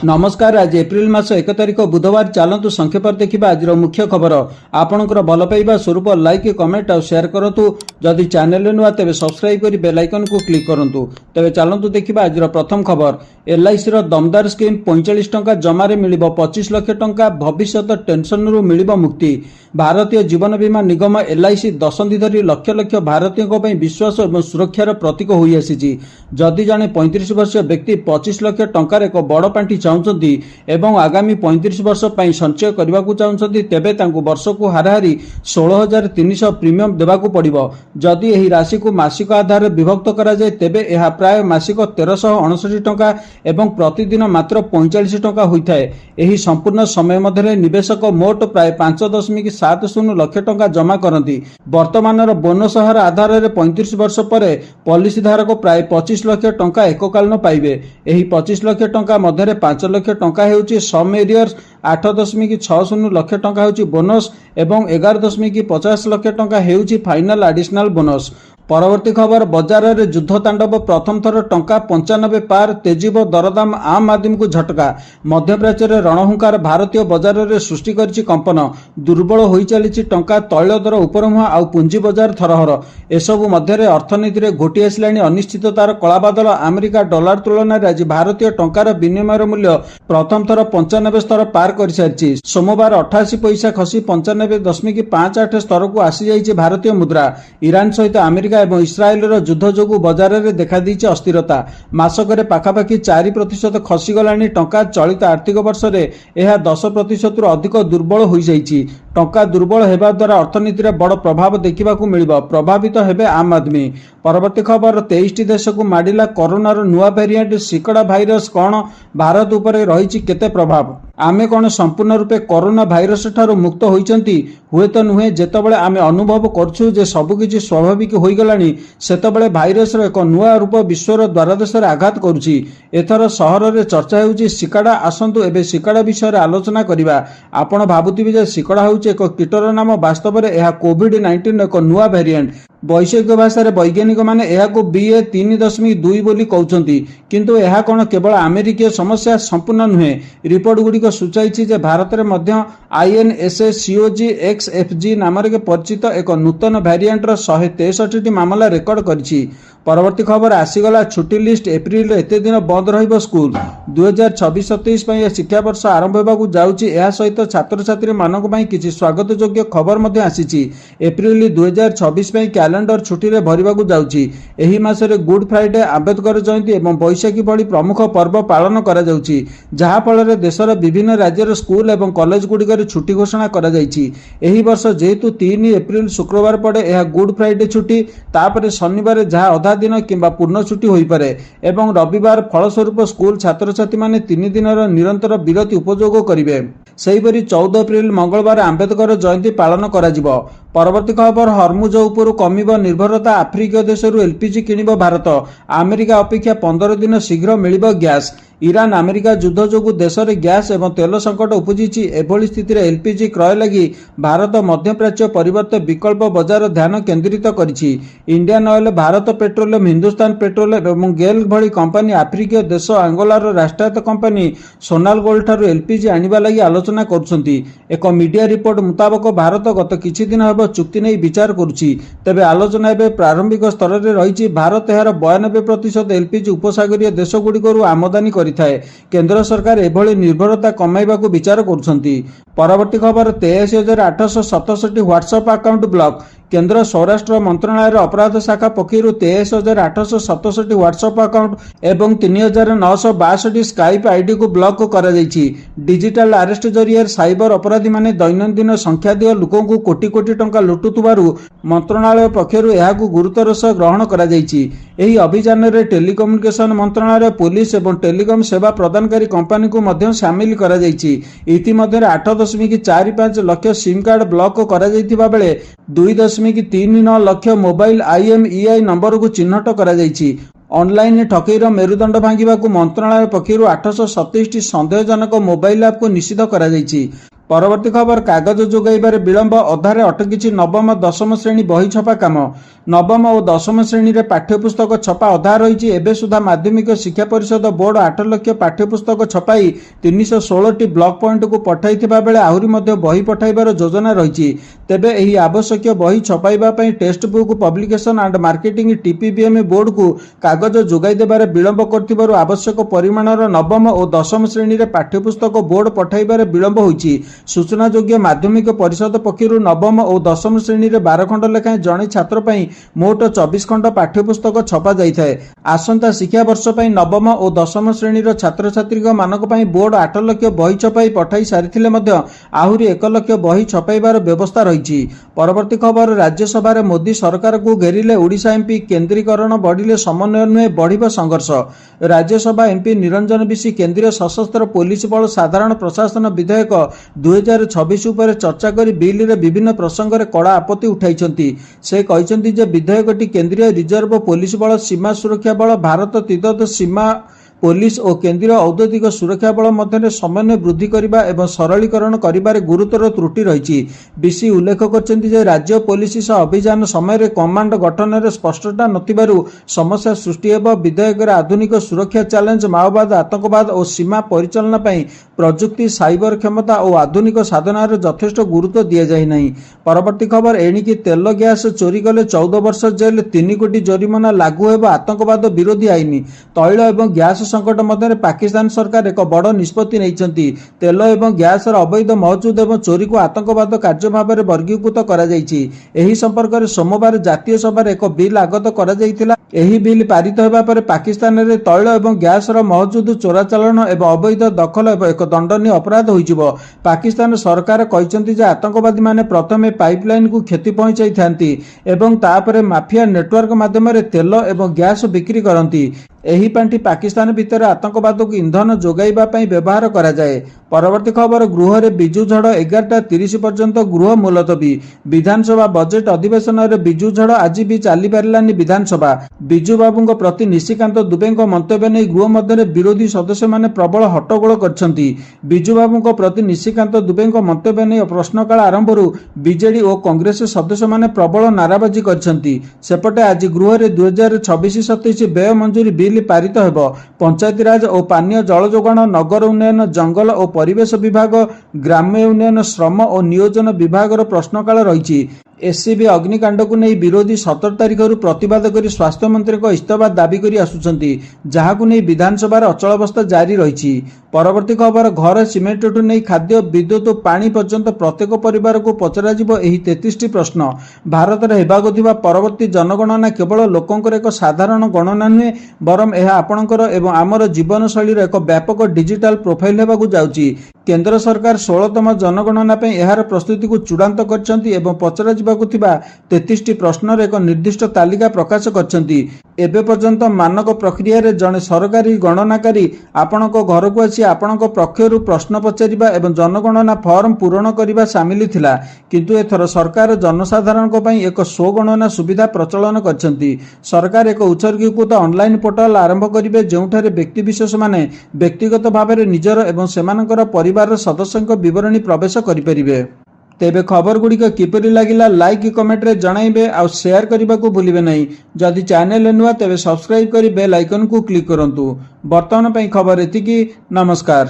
नमस्कार। आज एप्रिल मास 1 तारिख बुधवार। चलतु संक्षेप देखा आज मुख्य खबर। आपणकर भल पाइबा स्वरूप लाइक कमेंट और शेयर करूँ। जदि चैनल नुआ तेज सब्सक्राइब कर बेल आइकन को क्लिक करूँ। तेज चलतु देखा आज प्रथम खबर। LIC दमदार स्कीम 45 टंका जमारे मिल 25 लाख टंका भविष्य टेंशन रु मिल मुक्ति। भारतीय जीवन बीमा निगम LIC दशंधि धरी लक्ष लक्ष भारतीयों विश्वास और सुरक्षार प्रतीक हो आसी। जदि जड़े 35 वर्षीय व्यक्ति 25 लाख टंकार एक बड़ पांठि चाहती एवं आगामी 35 वर्ष पर संचय करने को चाहते तेबे वर्ष को हाराहारी 16,300 प्रीमियम देवाक पड़िबो। जदि यह राशि को मासिक आधार विभक्त करा जाए तेबे यह प्राय मासिक 1369 टंका एवं प्रतिदिन मात्र 45 टंका होता है। यही संपूर्ण समय मध्य निवेशक मोट प्राय 5.70 लाख टंका जमा करती। वर्तमान बोनस हार आधार में 35 वर्ष पर पॉलिसी धारक प्राय 25 लाख टंका एककालीन पाइबे। यही 25 लाख टंका मध्य 5 लाख टंका होउची सम एरियर्स, 8.60 लाख टंका होउची बोनस एवं 11.50 लाख टंका होउची फाइनल एडिशनल बोनस। परवर्ती खबर। बजार में युद्ध तांडव प्रथम थर टंका 95 पार तेजीब दरदाम आम आदमी को झटका। मध्यप्राच्य रणहुंकार भारतीय बजार में सृष्टि करछि कंपन। दुर्बल होई चलिछि टंका, तैल दर उपरमुहा आउ पुंजी बजार थरहर। एसबु मध्य अर्थनीति में घोटी आसिलाणी अनिश्चिततार कलाबादल। अमेरिका डॉलर तुलन आज भारतीय टंकार विनिमय मूल्य प्रथम थर 95 स्तर पार कर सारी। सोमवार 88 पैसा खसी 95.58 स्तर को आसी जाइछि भारतीय मुद्रा। ईरान सहित अमेरिका एवं इस्राएल युद्ध जो बजार में देखा अस्थिरता। मासक पाखापाखि 4% खसीगलानी टंका। चलित आर्थिक वर्ष में यह 10% रु अधिक दुर्बल हो जाइछि। टंका दुर्बल होगा द्वारा अर्थनीति में बड़ प्रभाव देखा मिल। प्रभावित हेबे आम आदमी। परवर्ती खबर। 23 देश को माडिला कोरोनार नुआ वेरिएंट सिकड़ा भाइरस। कौन भारत उपरे रही केते प्रभाव? आमे कौन संपूर्ण रूपे कोरोना भाइरस ठारू मुक्त होइचंती? हुए तो नुहे। जेतेबेले आमे अनुभव करछु जे सबकिछि स्वाभाविक होई गलानी सेतेबेले भाइरस एक नुआ रूप विश्वर द्वारदेश आघात करुछि। एथर सहर में चर्चा होउछि सिकड़ा। आसंतु एबे सिकड़ा विषय आलोचना करिबा। आपण भाबुथिबे जे सिकड़ा होउछि एक कीटर नाम। वास्तव में यह कोविड-19 एक नुआ वेरिएंट। वैश्विक भाषा वैज्ञानिक माने यहाको BA.3.2 बोली कहउछंती, किंतु यह कौन केवल अमेरिकीय समस्या? संपूर्ण नुहे। रिपोर्ट गुड़िक सूचाई जे भारत में मध्य INSA-CoG XFG नाम परिचित एक नूतन वेरिएंटर 163 मामला रेकर्ड करिछि। परवर्ती खबर। आसीगला छुट्टी लिस्ट। एप्रिल एते दिन बंद रहिबो स्कूल। 2026-27 शिक्षा वर्ष आरंभ होबाकू जाउछि। एहा सहित छात्र छात्री मानक पई किछि स्वागत योग्य खबर मध्ये आसीछि। एप्रिल 2026 पई कैलेंडर छुट्टी रे भरिबाकू जाउछि। एही मासरे गुड फ्राइडे, आंबेडकर जयंती एवं बैशाखी भली प्रमुख पर्व पालन करा जाउछि, जहा फल देशर विभिन्न राज्यर स्कूल एवं कॉलेज गुड़िकर छुट्टी घोषणा करा जाइछि। एही वर्ष जेहेतु 3 एप्रिल शुक्रवार पड़े यह गुड फ्राइडे छुट्टी, तापर शनिवार जहाँ अधा दिन किंबा पूर्ण छुट्टी होई पारे एवं रविवार। फलस्वरूप स्कूल छात्र छात्री माने 3 दिनर निरंतर विरति उपयोग करिवे। सेहिपरि 14 एप्रिल मंगलवार आंबेडकर जयंती पालन करा जिवो। परवर्ती खबर। हरमुज उपरु कमिबो निर्भरता। आफ्रिकीय देशरू LPG किनिबो भारत। अमेरिका अपेक्षा 15 दिन शीघ्र मिलिबो गैस। ईरान अमेरिका युद्ध जोगु देश में गैस एवं तेल संकट उपजिछि। एभली स्थिति में LPG क्रय लगी भारत मध्यप्राच्य परिवर्ते विकल्प बजार ध्यान केन्द्रित करिछि। Indian Oil, Bharat Petroleum, Hindustan Petroleum एवं गेल भली कंपनी आफ्रिकीय देश अंगोलार राष्ट्रायत्त कंपनी सोनाल गोल्ड ठारू LPG आनिबा लगी आलोचना करुछंती। एक मीडिया रिपोर्ट मुताबक भारत गत किछि दिन हेब चुक्ति नहीं विचार करुछि। तेबे आलोचना एबे प्रारंभिक स्तर में रही। भारत यार 92% LPG उपसागरीय देश गुड़िकरू आमदानी करिथाए। केंद्र सरकार एभली निर्भरता कमाइबा को विचार करुछंती। परवर्ती खबर। 83,867 व्हाट्सएप अकाउंट ब्लॉक। केंद्र सौराष्ट्र मंत्रालय अपराध शाखा पक्षर 23,867 व्हाट्सएप अकाउंट एवं 3,962 स्काइप आईडी को ब्लॉक करा जाइछि। डिजिटल अरेस्ट जरिए साइबर अपराधी माने दैनंदिन संख्यादीय लोकों को कोटी कोटी टंका लुटुथुबारु मंत्रालय पक्षर एहाकु गुरुतर सह ग्रहण करा जाइछि। एही अभियान रे टेलीकम्युनिकेशन मंत्रालय, पुलिस एवं टेलीकॉम सेवा प्रदानकारी कंपनी को मध्य शामिल करा जाइछि। इतिमध्ये 8.45 लाख सिम कार्ड ब्लॉक करा जाइथिबा बेले 2.39 लाख मोबाइल IMEI नंबर को चिन्हट करा जाइछि। ऑनलाइन ठकेईर मेरुदंड भांगिबा को मंत्रालय पक्षर 827 संदेहजनक मोबाइल ऐप को निषिद्ध करा जाइछि। ପରବର୍ତ୍ତୀ ଖବର କାଗଜ ଯୋଗାଇବାରେ ବିଳମ୍ବ ଅଧାରେ ଅଟକିଛି ନବମ ଦଶମ ଶ୍ରେଣୀ ବହି ଛପା କାମ। ନବମ ଓ ଦଶମ ଶ୍ରେଣୀରେ ପାଠ୍ୟପୁସ୍ତକ ଛପା ଅଧା ରହିଛି। ଏବେ ସୁଦ୍ଧା ମାଧ୍ୟମିକ ଶିକ୍ଷା ପରିଷଦ ବୋର୍ଡ 8 ଲକ୍ଷ ପାଠ୍ୟପୁସ୍ତକ ଛପାଇ 316ଟି ବ୍ଲକ ପଏଣ୍ଟକୁ ପଠାଇଥିବା ବେଳେ ଆହୁରି ମଧ୍ୟ ବହି ପଠାଇବାର ଯୋଜନା ରହିଛି। ତେବେ ଏହି ଆବଶ୍ୟକୀୟ ବହି ଛପାଇବା ପାଇଁ textbook publication and marketing T P B M ବୋର୍ଡକୁ କାଗଜ ଯୋଗାଇ ଦେବାରେ ବିଳମ୍ବ କରୁଥିବାରୁ ଆବଶ୍ୟକ ପରିମାଣର ନବମ ଓ ଦଶମ ଶ୍ରେଣୀରେ ପାଠ୍ୟପୁସ୍ତକ ବୋର୍ଡ ପଠାଇବାରେ ବିଳମ୍ବ ହୋଇଛି। ସୂଚନାଯୋଗ୍ୟ ମାଧ୍ୟମିକ ପରିଷଦ ପକ୍ଷରୁ ନବମ ଓ ଦଶମ ଶ୍ରେଣୀରେ 12 ଖଣ୍ଡ ଲେଖାଏଁ ଜଣେ ଛାତ୍ର ପାଇଁ ମୋଟ 24 ଖଣ୍ଡ ପାଠ୍ୟପୁସ୍ତକ ଛପା ଯାଇଥାଏ। ଆସନ୍ତା ଶିକ୍ଷାବର୍ଷ ପାଇଁ ନବମ ଓ ଦଶମ ଶ୍ରେଣୀର ଛାତ୍ରଛାତ୍ରୀଙ୍କ ମାନଙ୍କ ପାଇଁ ବୋର୍ଡ 8 ଲକ୍ଷ ବହି ଛପାଇ ପଠାଇ ସାରିଥିଲେ ମଧ୍ୟ ଆହୁରି 1 ଲକ୍ଷ ବହି ଛପାଇବାର ବ୍ୟବସ୍ଥା ରହିଛି। ପରବର୍ତ୍ତୀ ଖବର ରାଜ୍ୟସଭାରେ ମୋଦି ସରକାରକୁ ଘେରିଲେ ଓଡ଼ିଶା ଏମ୍ପି କେନ୍ଦ୍ରୀକରଣ ବଢ଼ିଲେ ସମନ୍ୱୟ ନୁହେଁ ବଢ଼ିବ ସଂଘର୍ଷ। ରାଜ୍ୟସଭା ଏମ୍ପି ନିରଞ୍ଜନ ବିଶି କେନ୍ଦ୍ରୀୟ ସଶସ୍ତ୍ର ପୋଲିସ ବଳ ସାଧାରଣ ପ୍ରଶାସନ ବିଧେୟକ 2026 ଉପରେ ଚର୍ଚ୍ଚା କରି ବିଲ୍ରେ ବିଭିନ୍ନ ପ୍ରସଙ୍ଗରେ କଡ଼ା ଆପତ୍ତି ଉଠାଇଛନ୍ତି। ସେ କହିଛନ୍ତି ଯେ ବିଧେୟକଟି କେନ୍ଦ୍ରୀୟ ରିଜର୍ଭ ପୋଲିସ ବଳ, ସୀମା ସୁରକ୍ଷା ବଳ, ଭାରତ ତିବ୍ଦତ ସୀମା ପୋଲିସ ଓ କେନ୍ଦ୍ରୀୟ ଔଦ୍ୟୋଗିକ ସୁରକ୍ଷା ବଳ ମଧ୍ୟରେ ସମନ୍ୱୟ ବୃଦ୍ଧି କରିବା ଏବଂ ସରଳୀକରଣ କରିବାରେ ଗୁରୁତର ତ୍ରୁଟି ରହିଛି। ବିସି ଉଲ୍ଲେଖ କରିଛନ୍ତି ଯେ ରାଜ୍ୟ ପୋଲିସ ସହ ଅଭିଯାନ ସମୟରେ କମାଣ୍ଡ ଗଠନରେ ସ୍ପଷ୍ଟତା ନଥିବାରୁ ସମସ୍ୟା ସୃଷ୍ଟି ହେବ। ବିଧେୟକରେ ଆଧୁନିକ ସୁରକ୍ଷା ଚ୍ୟାଲେଞ୍ଜ, ମାଓବାଦ, ଆତଙ୍କବାଦ ଓ ସୀମା ପରିଚାଳନା ପାଇଁ ପ୍ରଯୁକ୍ତି, ସାଇବର କ୍ଷମତା ଓ ଆଧୁନିକ ସାଧନାରେ ଯଥେଷ୍ଟ ଗୁରୁତ୍ୱ ଦିଆଯାଇ ନାହିଁ। ପରବର୍ତ୍ତୀ ଖବର ଏଣିକି ତେଲ ଗ୍ୟାସ ଚୋରି କଲେ 14 ବର୍ଷ ଜେଲ୍, 3 କୋଟି ଜରିମାନା ଲାଗୁ ହେବ ଆତଙ୍କବାଦ ବିରୋଧୀ ଆଇନ। ତୈଳ ଏବଂ ଗ୍ୟାସ ସଂକଟ ମଧ୍ୟରେ ପାକିସ୍ତାନ ସରକାର ଏକ ବଡ଼ ନିଷ୍ପତ୍ତି ନେଇଛନ୍ତି। ତେଲ ଏବଂ ଗ୍ୟାସର ଅବୈଧ ମହଜୁଦ ଏବଂ ଚୋରିକୁ ଆତଙ୍କବାଦ କାର୍ଯ୍ୟ ଭାବରେ ବର୍ଗୀକୃତ କରାଯାଇଛି। ଏହି ସମ୍ପର୍କରେ ସୋମବାର ଜାତୀୟ ସଭାରେ ଏକ ବିଲ୍ ଆଗତ କରାଯାଇଥିଲା। ଏହି ବିଲ୍ ପାରିତ ହେବା ପରେ ପାକିସ୍ତାନରେ ତୈଳ ଏବଂ ଗ୍ୟାସର ମହଜୁଦ, ଚୋରାଚାଲାଣ ଏବଂ ଅବୈଧ ଦଖଲ ଏକ ଦଣ୍ଡନୀୟ ଅପରାଧ ହୋଇଯିବ। ପାକିସ୍ତାନ ସରକାର କହିଛନ୍ତି ଯେ ଆତଙ୍କବାଦୀମାନେ ପ୍ରଥମେ ପାଇପଲାଇନକୁ କ୍ଷତି ପହଞ୍ଚାଇଥାନ୍ତି ଏବଂ ତାପରେ ମାଫିଆ ନେଟୱାର୍କ ମାଧ୍ୟମରେ ତେଲ ଏବଂ ଗ୍ୟାସ ବିକ୍ରି କରନ୍ତି। ଏହି ପାଣ୍ଠି ପାକିସ୍ତାନ ଭିତରେ ଆତଙ୍କବାଦକୁ ଇନ୍ଧନ ଯୋଗାଇବା ପାଇଁ ବ୍ୟବହାର କରାଯାଏ। ପରବର୍ତ୍ତୀ ଖବର ଗୃହରେ ବିଜୁ ଝଡ଼ 11:30 ପର୍ଯ୍ୟନ୍ତ ଗୃହ ମୁଲତବୀ। ବିଧାନସଭା ବଜେଟ୍ ଅଧିବେଶନରେ ବିଜୁ ଝଡ଼ ଆଜି ବି ଚାଲିପାରିଲାନି ବିଧାନସଭା। ବିଜୁ ବାବୁଙ୍କ ପ୍ରତି ନିଶିକାନ୍ତ ଦୁବେଙ୍କ ମନ୍ତବ୍ୟ ନେଇ ଗୃହ ମଧ୍ୟରେ ବିରୋଧୀ ସଦସ୍ୟମାନେ ପ୍ରବଳ ହଟ୍ଟଗୋଳ କରିଛନ୍ତି। ବିଜୁ ବାବୁଙ୍କ ପ୍ରତି ନିଶିକାନ୍ତ ଦୁବେଙ୍କ ମନ୍ତବ୍ୟ ନେଇ ପ୍ରଶ୍ନକାଳ ଆରମ୍ଭରୁ ବିଜେଡି ଓ କଂଗ୍ରେସ ସଦସ୍ୟମାନେ ପ୍ରବଳ ନାରାବାଜି କରିଛନ୍ତି। ସେପଟେ ଆଜି ଗୃହରେ 2026-27 ବ୍ୟୟ ମଞ୍ଜୁରୀ ବିଲ୍ ପାରିତ ହେବ। ପଞ୍ଚାୟତିରାଜ ଓ ପାନୀୟ ଜଳ ଯୋଗାଣ, ନଗର ଉନ୍ନୟନ, ଜଙ୍ଗଲ ଓ ପରିବେଶ ବିଭାଗ, ଗ୍ରାମ୍ୟ ଉନ୍ନୟନ, ଶ୍ରମ ଓ ନିୟୋଜନ ବିଭାଗର ପ୍ରଶ୍ନକାଳ ରହିଛି। ଏସ୍ସିବି ଅଗ୍ନିକାଣ୍ଡକୁ ନେଇ ବିରୋଧୀ 17 ତାରିଖରୁ ପ୍ରତିବାଦ କରି ସ୍ୱାସ୍ଥ୍ୟମନ୍ତ୍ରୀଙ୍କ ଇସ୍ତଫା ଦାବି କରି ଆସୁଛନ୍ତି, ଯାହାକୁ ନେଇ ବିଧାନସଭାର ଅଚଳାବସ୍ଥା ଜାରି ରହିଛି। ପରବର୍ତ୍ତୀ ଖବର ଘର ସିମେଣ୍ଟଠୁ ନେଇ ଖାଦ୍ୟ, ବିଦ୍ୟୁତ୍ ଓ ପାଣି ପର୍ଯ୍ୟନ୍ତ ପ୍ରତ୍ୟେକ ପରିବାରକୁ ପଚରାଯିବ ଏହି 33ଟି ପ୍ରଶ୍ନ। ଭାରତରେ ହେବାକୁ ଥିବା ପରବର୍ତ୍ତୀ ଜନଗଣନା କେବଳ ଲୋକଙ୍କର ଏକ ସାଧାରଣ ଗଣନା ନୁହେଁ, ବରଂ ଏହା ଆପଣଙ୍କର ଏବଂ ଆମର ଜୀବନଶୈଳୀର ଏକ ବ୍ୟାପକ ଡିଜିଟାଲ ପ୍ରୋଫାଇଲ ହେବାକୁ ଯାଉଛି। କେନ୍ଦ୍ର ସରକାର 16ତମ ଜନଗଣନା ପାଇଁ ଏହାର ପ୍ରସ୍ତୁତିକୁ ଚୂଡ଼ାନ୍ତ କରିଛନ୍ତି ଏବଂ ପଚରାଯିବାକୁ ଥିବା 33ଟି ପ୍ରଶ୍ନର ଏକ ନିର୍ଦ୍ଦିଷ୍ଟ ତାଲିକା ପ୍ରକାଶ କରିଛନ୍ତି। ଏବେ ପର୍ଯ୍ୟନ୍ତ ମାନକ ପ୍ରକ୍ରିୟାରେ ଜଣେ ସରକାରୀ ଗଣନାକାରୀ ଆପଣଙ୍କ ଘରକୁ ଆସି ଆପଣଙ୍କ ପକ୍ଷରୁ ପ୍ରଶ୍ନ ପଚାରିବା ଏବଂ ଜନଗଣନା ଫର୍ମ ପୂରଣ କରିବା ସାମିଲ ଥିଲା, କିନ୍ତୁ ଏଥର ସରକାର ଜନସାଧାରଣଙ୍କ ପାଇଁ ଏକ ସ୍ୱଗଣନା ସୁବିଧା ପ୍ରଚଳନ କରିଛନ୍ତି। ସରକାର ଏକ ଉତ୍ସର୍ଗୀକୃତ ଅନଲାଇନ ପୋର୍ଟାଲ ଆରମ୍ଭ କରିବେ, ଯେଉଁଠାରେ ବ୍ୟକ୍ତିବିଶେଷମାନେ ବ୍ୟକ୍ତିଗତ ଭାବରେ ନିଜର ଏବଂ ସେମାନଙ୍କର ପରିବାରର ସଦସ୍ୟଙ୍କ ବିବରଣୀ ପ୍ରବେଶ କରିପାରିବେ। ତେବେ ଖବରଗୁଡ଼ିକ କିପରି ଲାଗିଲା ଲାଇକ୍ କମେଣ୍ଟରେ ଜଣାଇବେ ଆଉ ସେୟାର କରିବାକୁ ଭୁଲିବେ ନାହିଁ। ଯଦି ଚ୍ୟାନେଲରେ ନୂଆ ତେବେ ସବସ୍କ୍ରାଇବ୍ କରି ବେଲ୍ ଆଇକନକୁ କ୍ଲିକ୍ କରନ୍ତୁ। ବର୍ତ୍ତମାନ ପାଇଁ ଖବର ଏତିକି। ନମସ୍କାର।